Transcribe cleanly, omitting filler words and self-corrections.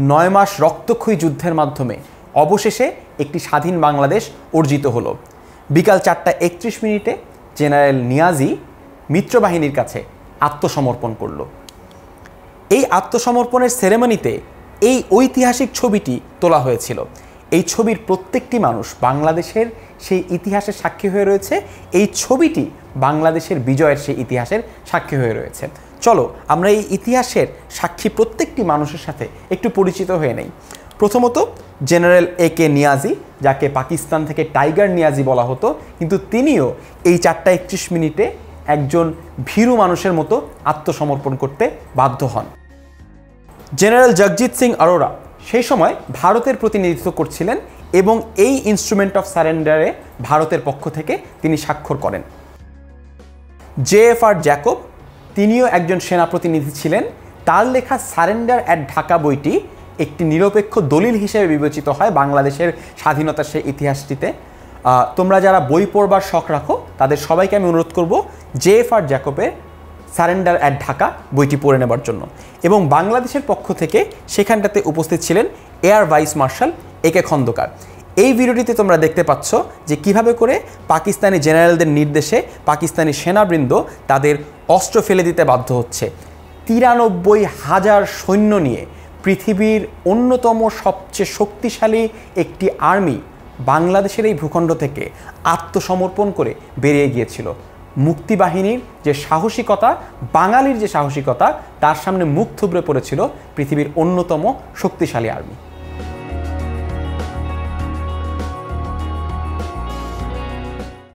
9 মাস রক্তক্ষয়ী যুদ্ধের মাধ্যমে অবশেষে একটি স্বাধীন বাংলাদেশ অর্জিত হলো। বিকাল 4:31 জেনারেল নিয়াজি মিত্রবাহিনীর কাছে আত্মসমর্পণ করল। এই আত্মসমর্পণের সেরেমনিতে এই ঐতিহাসিক ছবিটি তোলা হয়েছিল। এই ছবির প্রত্যেকটি মানুষ বাংলাদেশের সেই ইতিহাসের সাক্ষী হয়ে রয়েছে। এই ছবিটি বাংলাদেশের বিজয়ের সেই ইতিহাসের সাক্ষী হয়ে রয়েছে। চলো আমরা এই ইতিহাসের সাক্ষী প্রত্যেকটি মানুষের সাথে একটু পরিচিত হয়ে নেই। প্রথমত জেনারেল AK নিয়াজি, যাকে পাকিস্তান থেকে টাইগার নিয়াজি বলা হতো, কিন্তু তিনিও এই 4:31 একজন ভীরু মানুষের মতো আত্মসমর্পণ করতে বাধ্য হন। জেনারেল জগজিৎ সিং অরোরা সেই সময় ভারতের প্রতিনিধিত্ব করছিলেন এবং এই ইনস্ট্রুমেন্ট অফ সারেন্ডারে ভারতের পক্ষ থেকে তিনি স্বাক্ষর করেন। JFR জ্যাকব তিনিও একজন সেনা প্রতিনিধি ছিলেন। তার লেখা সারেন্ডার অ্যাট ঢাকা বইটি একটি নিরপেক্ষ দলিল হিসেবে বিবেচিত হয় বাংলাদেশের স্বাধীনতার সেই ইতিহাসটিতে। তোমরা যারা বই পড়বার শখ রাখো তাদের সবাইকে আমি অনুরোধ করব JFR জ্যাকবের সারেন্ডার অ্যাট ঢাকা বইটি পড়ে নেবার জন্য। এবং বাংলাদেশের পক্ষ থেকে সেখানটাতে উপস্থিত ছিলেন air vice marshal AK Khandker. এই ভিডিওটিতে তোমরা দেখতে পাচ্ছ যে কিভাবে করে পাকিস্তানি জেনারেলদের নির্দেশে পাকিস্তানি সেনাবৃন্দ তাদের অস্ত্র ফেলে দিতে বাধ্য হচ্ছে। 93,000 সৈন্য নিয়ে পৃথিবীর অন্যতম সবচেয়ে শক্তিশালী একটি আর্মি বাংলাদেশের এই ভূখণ্ড থেকে আত্মসমর্পণ করে বেরিয়ে গিয়েছিল। মুক্তিবাহিনীর যে সাহসিকতা, বাঙালির যে সাহসিকতা, তার সামনে মুখ থুবড়ে পড়েছিল পৃথিবীর অন্যতম শক্তিশালী আর্মি।